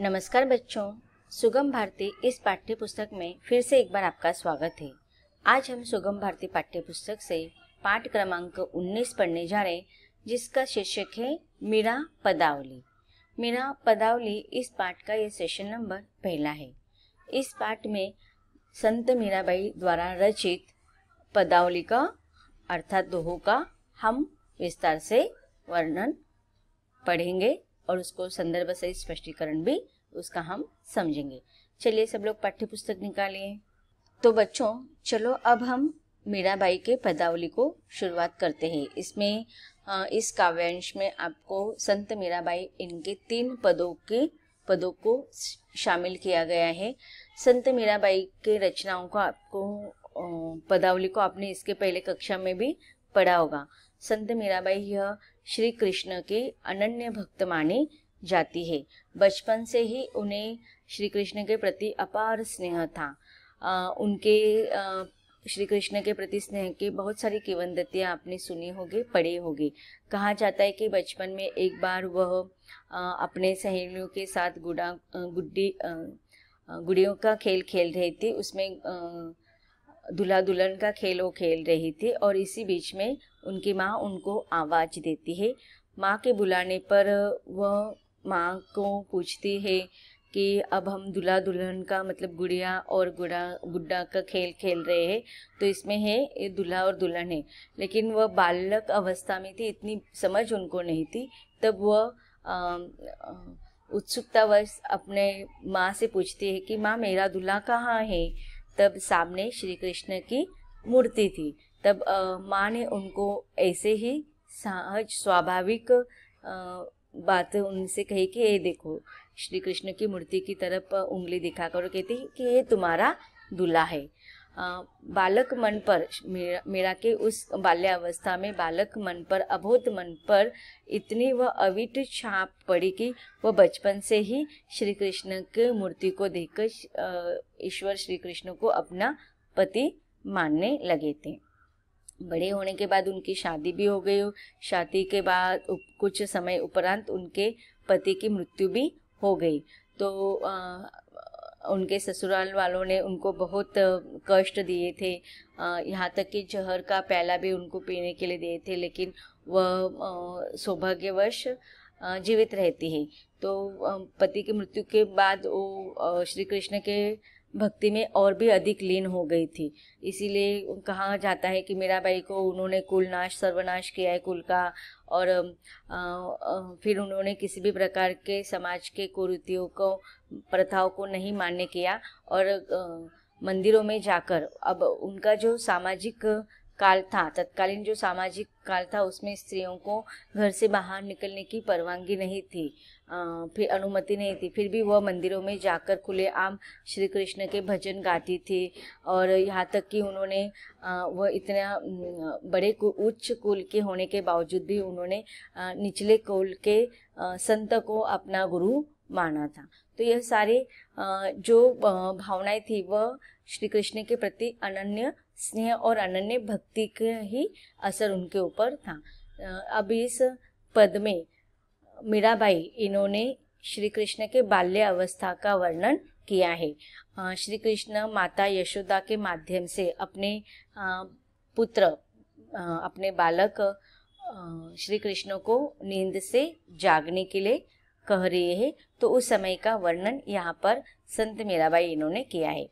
नमस्कार बच्चों, सुगम भारती इस पाठ्य पुस्तक में फिर से एक बार आपका स्वागत है। आज हम सुगम भारती पाठ्य पुस्तक से पाठ क्रमांक 19 पढ़ने जा रहे हैं, जिसका शीर्षक है मीरा पदावली। मीरा पदावली इस पाठ का ये सेशन नंबर पहला है। इस पाठ में संत मीराबाई द्वारा रचित पदावली का अर्थात दोहों का हम विस्तार से वर्णन पढ़ेंगे और उसको संदर्भ से स्पष्टीकरण भी उसका हम समझेंगे। चलिए सब लोग पाठ्य पुस्तक निकालिए। तो बच्चों चलो अब हम मीराबाई के पदावली को शुरुआत करते हैं। इसमें इस काव्यांश में आपको संत मीराबाई इनके 3 पदों को शामिल किया गया है। संत मीराबाई के रचनाओं को आपको पदावली को आपने इसके पहले कक्षा में भी पढ़ा होगा। संत मीराबाई यह श्री कृष्ण के अनन्य भक्त मानी जाती है। बचपन से ही उन्हें श्री कृष्ण के प्रति अपार स्नेह था। उनके श्री कृष्ण के प्रति स्नेह की बहुत सारी किंवदंतियां आपने सुनी होगी, पढ़ी होगी। कहा जाता है कि बचपन में एक बार वह अपने सहेलियों के साथ गुड़ियों का खेल खेल रही थी। उसमें दूल्हा दुल्हन का खेल वो खेल रही थी और इसी बीच में उनकी माँ उनको आवाज़ देती है। माँ के बुलाने पर वह माँ को पूछती है कि अब हम दूल्हा दुल्हन का मतलब गुड़िया और गुड्डा का खेल खेल रहे हैं, तो इसमें है ये दूल्हा और दुल्हन है। लेकिन वह बालक अवस्था में थी, इतनी समझ उनको नहीं थी। तब वह उत्सुकतावश अपने माँ से पूछती है कि माँ मेरा दूल्हा कहाँ है। तब सामने श्री कृष्ण की मूर्ति थी। तब माँ ने उनको ऐसे ही सहज स्वाभाविक बात उनसे कही कि ये देखो, श्री कृष्ण की मूर्ति की तरफ उंगली दिखाकर कहती कि ये तुम्हारा दूल्हा है। बालक मन पर मीरा के उस बाल्यावस्था में बालक मन पर अबोध मन पर इतनी वह अविट छाप पड़ी कि वह बचपन से ही श्री कृष्ण के मूर्ति को देखकर ईश्वर श्री कृष्ण को अपना पति मानने लगे थे। बड़े होने के बाद उनकी शादी भी हो गई। शादी के बाद कुछ समय उपरांत उनके पति की मृत्यु भी हो गई। तो उनके ससुराल वालों ने उनको बहुत कष्ट दिए थे। यहाँ तक कि जहर का प्याला भी उनको पीने के लिए दिए थे, लेकिन वह सौभाग्यवश जीवित रहती है। तो पति की मृत्यु के बाद वो श्री कृष्ण के भक्ति में और भी अधिक लीन हो गई थी। इसीलिए कहा जाता है कि मीराबाई को उन्होंने सर्वनाश किया है कुल का। और फिर उन्होंने किसी भी प्रकार के समाज के कुरीतियों को, प्रथाओं को नहीं मान्य किया। और मंदिरों में जाकर, अब उनका जो सामाजिक काल था, तत्कालीन जो सामाजिक काल था, उसमें स्त्रियों को घर से बाहर निकलने की परवानगी नहीं थी, फिर अनुमति नहीं थी। फिर भी वह मंदिरों में जाकर खुलेआम श्री कृष्ण के भजन गाती थी। और यहाँ तक कि उन्होंने वह इतना बड़े उच्च कुल के होने के बावजूद भी उन्होंने निचले कुल के संत को अपना गुरु माना था। तो यह सारे जो भावनाएं थी वह श्री कृष्ण के प्रति अनन्य स्नेह और अनन्य भक्ति के ही असर उनके ऊपर था। अब इस पद में मीराबाई इन्होंने श्री कृष्ण के बाल्य अवस्था का वर्णन किया है। श्री कृष्ण माता यशोदा के माध्यम से अपने पुत्र, अपने बालक श्री कृष्ण को नींद से जागने के लिए कह रहे हैं। तो उस समय का वर्णन यहाँ पर संत मीराबाई इन्होंने किया है।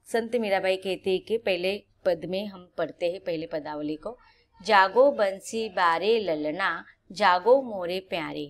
संत मीराबाई कहते हैं कि पहले पद में हम पढ़ते हैं पहले पदावली को। जागो बंसी बारे ललना, जागो मोरे प्यारे,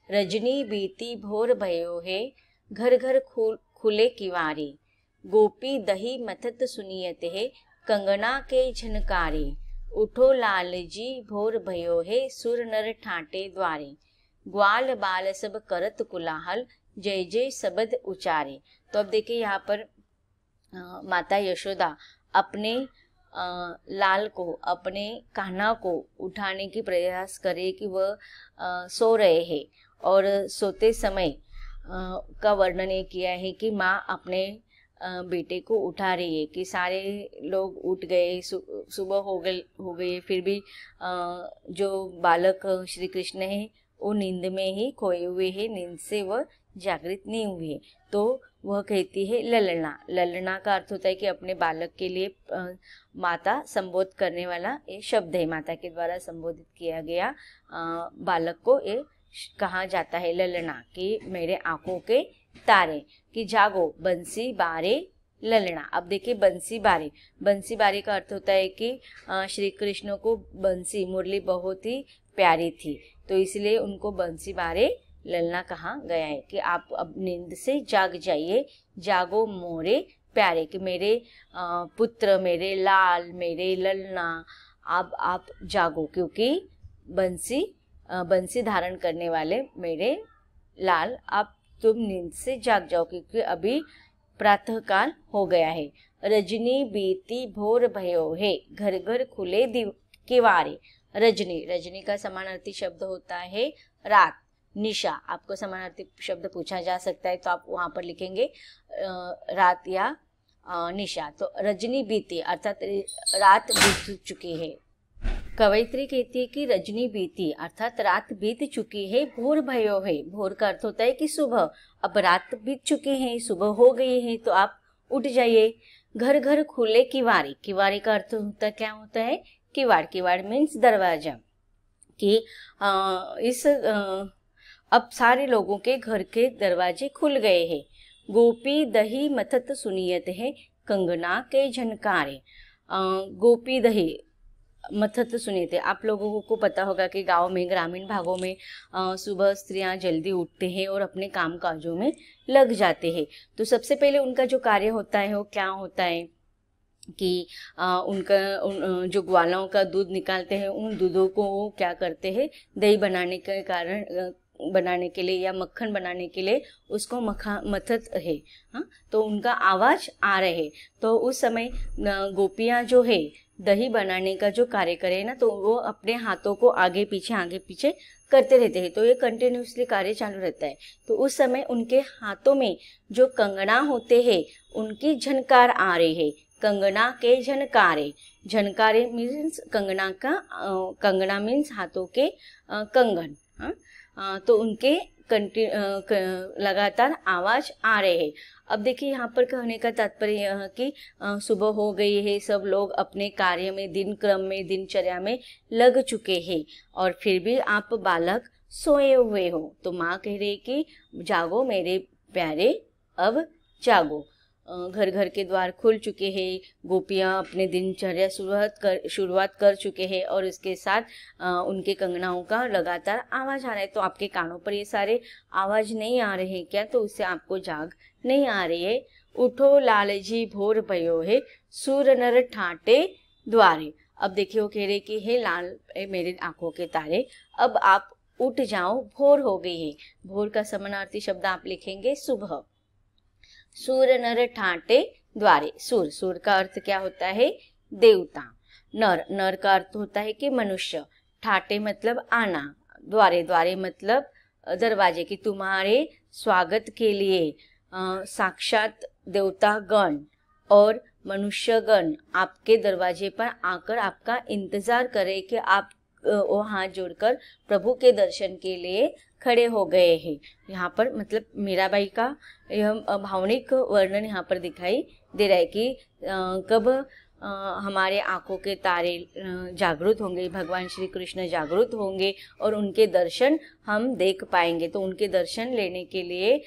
रजनी बीती भोर भयो है, घर घर खुले किवारे, गोपी दही मथत सुनियत है, कंगना के झनकारे, उठो लाल जी भोर भयो है, सुर नर ठाटे द्वारे, ग्वाल बाल सब करत कुलाहल, जय जय सबद उचारे। तो अब देखिए यहाँ पर माता यशोदा अपने लाल को, अपने कान्हा को उठाने की प्रयास करे कि वह सो रहे हैं। और सोते समय का वर्णन ये किया है कि माँ अपने बेटे को उठा रही है कि सारे लोग उठ गए, सुबह हो गई, फिर भी जो बालक श्री कृष्ण है वो नींद में ही खोए हुए हैं, नींद से वह जागृत नहीं हुए हैं। तो वह कहती है ललना। ललना का अर्थ होता है कि अपने बालक के लिए माता संबोध करने वाला ये शब्द है, माता के द्वारा संबोधित किया गया बालक को ये कहा जाता है ललना, कि मेरे आंखों के तारे, कि जागो बंसी बारे ललना। अब देखिए बंसी बारे, बंसी बारे का अर्थ होता है कि श्री कृष्ण को बंसी मुरली बहुत ही प्यारी थी, तो इसलिए उनको बंसी बारे ललना कहा गया है, कि आप अब नींद से जाग जाइए, जागो मोरे प्यारे, कि मेरे पुत्र, मेरे लाल, मेरे ललना, आप जागो, क्योंकि बंसी धारण करने वाले मेरे लाल, आप तुम नींद से जाग जाओ, क्योंकि अभी प्रातः काल हो गया है। रजनी बीती भोर भयो है, घर घर खुले किवारे। रजनी, रजनी का समानार्थी शब्द होता है रात, निशा। आपको समानार्थी शब्द पूछा जा सकता है तो आप वहां पर लिखेंगे रात या निशा। तो रजनी बीती अर्थात रात बीत चुकी है। कवयित्री कहती है कि रजनी बीती अर्थात रात बीत चुकी है, भोर भयो है। भोर का अर्थ होता है कि सुबह, अब रात बीत चुकी है, सुबह हो गई है, तो आप उठ जाइए। घर घर खुले किवारी, किवारी का अर्थ होता क्या होता है, किवाड़। किवाड़ मीन्स दरवाजा, कि अब सारे लोगों के घर के दरवाजे खुल गए हैं। गोपी दही मथत सुनियत है, कंगना के झनकारे। गोपी दही मथत सुनिए थे। आप लोगों को पता होगा कि गांव में, ग्रामीण भागों में सुबह स्त्रियां जल्दी उठते हैं और अपने काम काजों में लग जाते हैं। तो सबसे पहले उनका जो कार्य होता है वो क्या होता है कि जो ग्वालों का दूध निकालते हैं, उन दूधों को वो क्या करते हैं, दही बनाने के लिए या मक्खन बनाने के लिए उसको मथत है। हाँ, तो उनका आवाज आ रहे है। तो उस समय गोपियां जो है दही बनाने का जो कार्य करे ना, तो वो अपने हाथों को आगे पीछे करते रहते हैं, तो ये कंटिन्यूसली कार्य चालू रहता है। तो उस समय उनके हाथों में जो कंगना होते हैं उनकी झनकार आ रही है, कंगना के झनकारे। झनकारे मीन्स कंगना का, कंगना मीन्स हाथों के कंगन। तो उनके लगातार आवाज आ रहे हैं। अब देखिए यहाँ पर कहने का तात्पर्य यह है कि सुबह हो गई है, सब लोग अपने कार्य में, दिन क्रम में, दिनचर्या में लग चुके हैं, और फिर भी आप बालक सोए हुए हो। तो माँ कह रही कि जागो मेरे प्यारे, अब जागो। घर घर के द्वार खुल चुके हैं, गोपियाँ अपने दिनचर्या शुरुआत कर चुके हैं, और इसके साथ उनके कंगनाओं का लगातार आवाज आ रहा है। तो आपके कानों पर ये सारे आवाज नहीं आ रहे हैं क्या? तो उससे आपको जाग नहीं आ रही है। उठो लालजी भोर भयो है, सूर नर ठाटे द्वारे। अब देखिए वो कह रहे कि हे लाल मेरे आंखों के तारे, अब आप उठ जाओ, भोर हो गई है। भोर का समानार्थी शब्द आप लिखेंगे सुबह। सूर नर ठाटे द्वारे। सूर का अर्थ क्या होता है? देवता। नर का अर्थ होता है कि मनुष्य। ठाटे मतलब आना, द्वारे मतलब दरवाजे, की तुम्हारे स्वागत के लिए साक्षात देवता गण और मनुष्य गण आपके दरवाजे पर आकर आपका इंतजार करे कि आप वो हाथ जोड़कर प्रभु के दर्शन के लिए खड़े हो गए हैं। यहाँ पर मतलब मीराबाई का यह भावनिक वर्णन यहाँ पर दिखाई दे रहा है कि कब हमारे आंखों के तारे जागृत होंगे, भगवान श्री कृष्ण जागृत होंगे और उनके दर्शन हम देख पाएंगे। तो उनके दर्शन लेने के लिए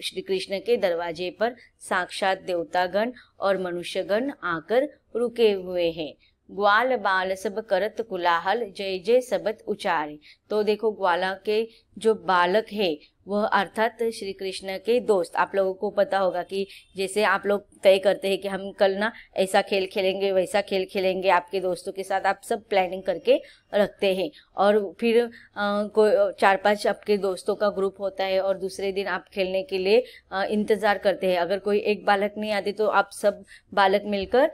श्री कृष्ण के दरवाजे पर साक्षात देवतागण और मनुष्यगण आकर रुके हुए हैं। ग्वाल बाल सब करत कुलाहल, जय जय सबत उचारे। तो देखो ग्वाला के जो बालक है वह अर्थात श्री कृष्ण के दोस्त। आप लोगों को पता होगा कि जैसे आप लोग तय करते हैं कि हम कल ना ऐसा खेल खेलेंगे, वैसा खेल खेलेंगे, आपके दोस्तों के साथ आप सब प्लानिंग करके रखते हैं, और फिर कोई 4-5 आपके दोस्तों का ग्रुप होता है और दूसरे दिन आप खेलने के लिए इंतज़ार करते हैं। अगर कोई एक बालक नहीं आते तो आप सब बालक मिलकर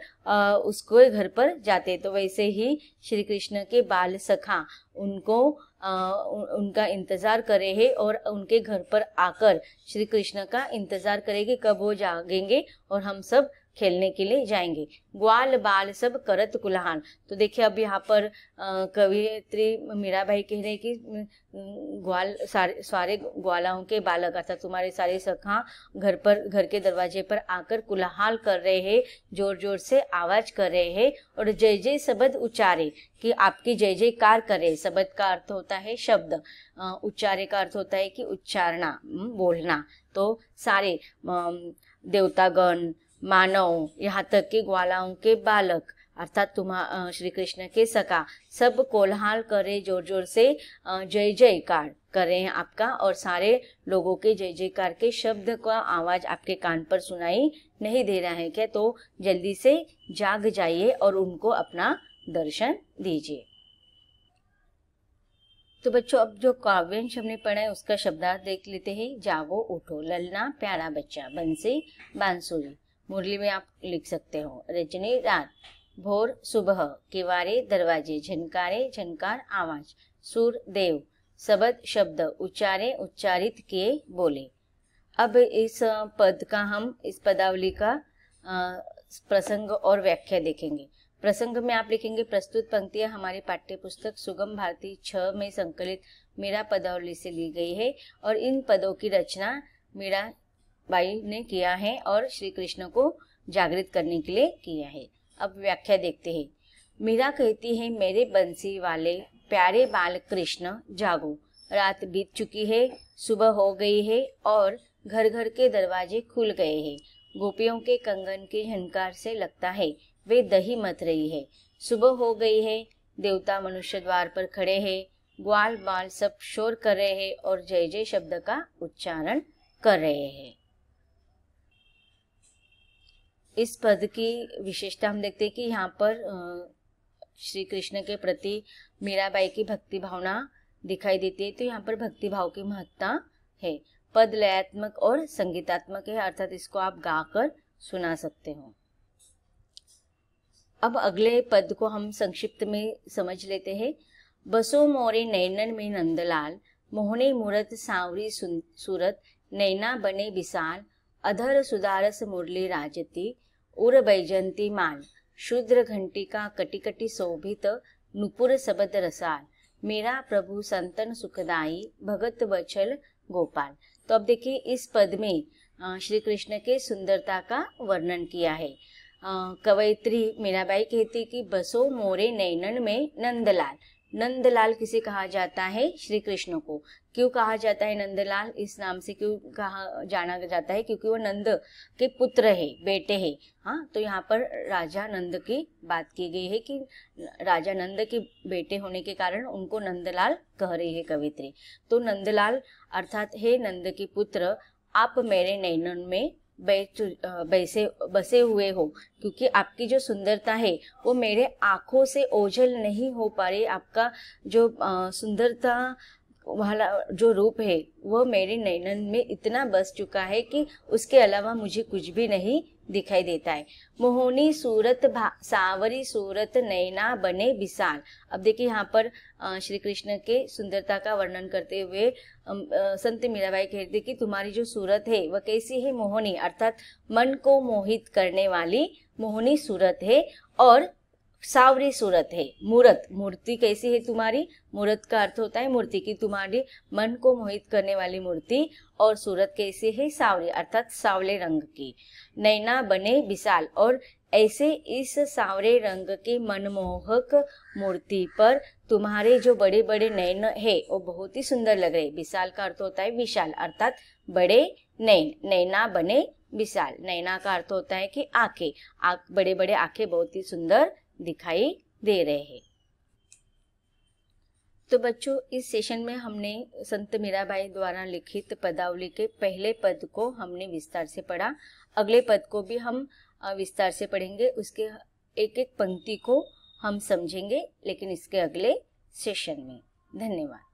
उसको घर पर जाते। तो वैसे ही श्री कृष्ण के बाल सखा उनको उनका इंतज़ार करे है और उनके घर पर आकर श्री कृष्ण का इंतज़ार करे कि कब वो जागेंगे और हम सब खेलने के लिए जाएंगे। ग्वाल बाल सब करत कुल्हान। तो देखिए अब यहाँ पर कवियत्री मीराबाई कह रहे हैं कि ग्वाल सारे ग्वालाओं के बालक अर्थात तुम्हारे सारे सखा घर के दरवाजे पर आकर कुल्हाल कर रहे हैं, जोर जोर से आवाज कर रहे हैं और जय जय शब्द उच्चारे, कि आपकी जय जयकार करे। शब्द का अर्थ होता है शब्द, उच्चारे का अर्थ होता है कि उच्चारना, बोलना। तो सारे देवतागण, मानव, यहाँ तक कि ग्वालाओं के बालक अर्थात श्री कृष्ण के सखा सब कोलाहल करे, जोर जोर से जय जयकार कर रहे हैं आपका, और सारे लोगों के जय जयकार के शब्द का आवाज आपके कान पर सुनाई नहीं दे रहा है क्या? तो जल्दी से जाग जाइए और उनको अपना दर्शन दीजिए। तो बच्चों अब जो काव्यांश हमने पढ़ा है उसका शब्दार्थ देख लेते हैं। जागो उठो, ललना प्यारा बच्चा, बंसी बांसुरी। मुरली में आप लिख सकते हो। रजनी रात, भोर सुबह, किवारे दरवाजे, झनकारे झनकार आवाज, सुर देव, शब्द शब्द, उच्चारे उच्चारित किए बोले। अब इस पद का हम इस पदावली का प्रसंग और व्याख्या देखेंगे। प्रसंग में आप लिखेंगे प्रस्तुत पंक्तियां हमारी पाठ्य पुस्तक सुगम भारती 6 में संकलित मीरा पदावली से ली गई है और इन पदों की रचना मीरा बाई ने किया है और श्री कृष्ण को जागृत करने के लिए किया है। अब व्याख्या देखते हैं। मीरा कहती है, मेरे बंसी वाले प्यारे बाल कृष्ण जागो, रात बीत चुकी है, सुबह हो गई है और घर घर के दरवाजे खुल गए हैं। गोपियों के कंगन के झनकार से लगता है वे दही मथ रही है। सुबह हो गई है, देवता मनुष्य द्वार पर खड़े हैं, ग्वाल बाल सब शोर कर रहे हैं और जय जय शब्द का उच्चारण कर रहे हैं। इस पद की विशेषता हम देखते हैं कि यहाँ पर श्री कृष्ण के प्रति मीराबाई की भक्ति भावना दिखाई देती है। तो यहाँ पर भक्ति भाव की महत्ता है। पद लयात्मक और संगीतात्मक है, अर्थात इसको आप गाकर सुना सकते हो। अब अगले पद को हम संक्षिप्त में समझ लेते हैं। बसो मोरे नैनन में नंदलाल, मोहने मूरत सांवरी सूरत, नैना बने विशाल, अधर सुधारस मुरली राजती, उर बैजंती माल, शूद्र घंटिका कटी कटी शोभित, नुपुर सबद रसाल, मेरा प्रभु संतन सुखदाई, भगत वचल गोपाल। तो अब देखिए इस पद में श्री कृष्ण के सुंदरता का वर्णन किया है। कवयित्री मीराबाई कहती कि बसो मोरे नैनन में नंदलाल। नंदलाल किसे कहा जाता है? श्री कृष्ण को। क्यों कहा जाता है नंदलाल? इस नाम से क्यों कहा जाना जाता है? क्योंकि वो नंद के पुत्र है, बेटे है। हाँ, तो यहाँ पर राजा नंद की बात की गई है कि राजा नंद के बेटे होने के कारण उनको नंदलाल कह रही है कवित्री। तो नंदलाल अर्थात हे नंद के पुत्र, आप मेरे नैनन में बसे हुए हो, क्योंकि आपकी जो सुंदरता है वो मेरे आँखों से ओझल नहीं हो पा रही। आपका जो सुंदरता वाला जो रूप है वो मेरे नैनन में इतना बस चुका है कि उसके अलावा मुझे कुछ भी नहीं दिखाई देता है। मोहनी सूरत सावरी सूरत, नैना बने विशाल। अब देखिए यहाँ पर श्री कृष्ण के सुंदरता का वर्णन करते हुए संत मीराबाई कहती कि तुम्हारी जो सूरत है वह कैसी है? मोहनी, अर्थात मन को मोहित करने वाली मोहनी सूरत है और सावरी सूरत है। मूरत, मूर्ति कैसी है तुम्हारी? मूरत का अर्थ होता है मूर्ति की। तुम्हारी मन को मोहित करने वाली मूर्ति। और सूरत कैसी है? सावरी, अर्थात सावले रंग की। नैना बने विशाल, और ऐसे इस सावरे रंग की मनमोहक मूर्ति पर तुम्हारे जो बड़े बड़े नैन है वो बहुत ही सुंदर लग रहे। विशाल का अर्थ होता है विशाल, अर्थात बड़े नैन। नैना बने विशाल, नैना का अर्थ होता है कि आंखें। बड़े बड़े आंखें बहुत ही सुंदर दिखाई दे रहे हैं। तो बच्चों इस सेशन में हमने संत मीराबाई द्वारा लिखित पदावली के पहले पद को हमने विस्तार से पढ़ा। अगले पद को भी हम विस्तार से पढ़ेंगे। उसके एक एक पंक्ति को हम समझेंगे, लेकिन इसके अगले सेशन में। धन्यवाद।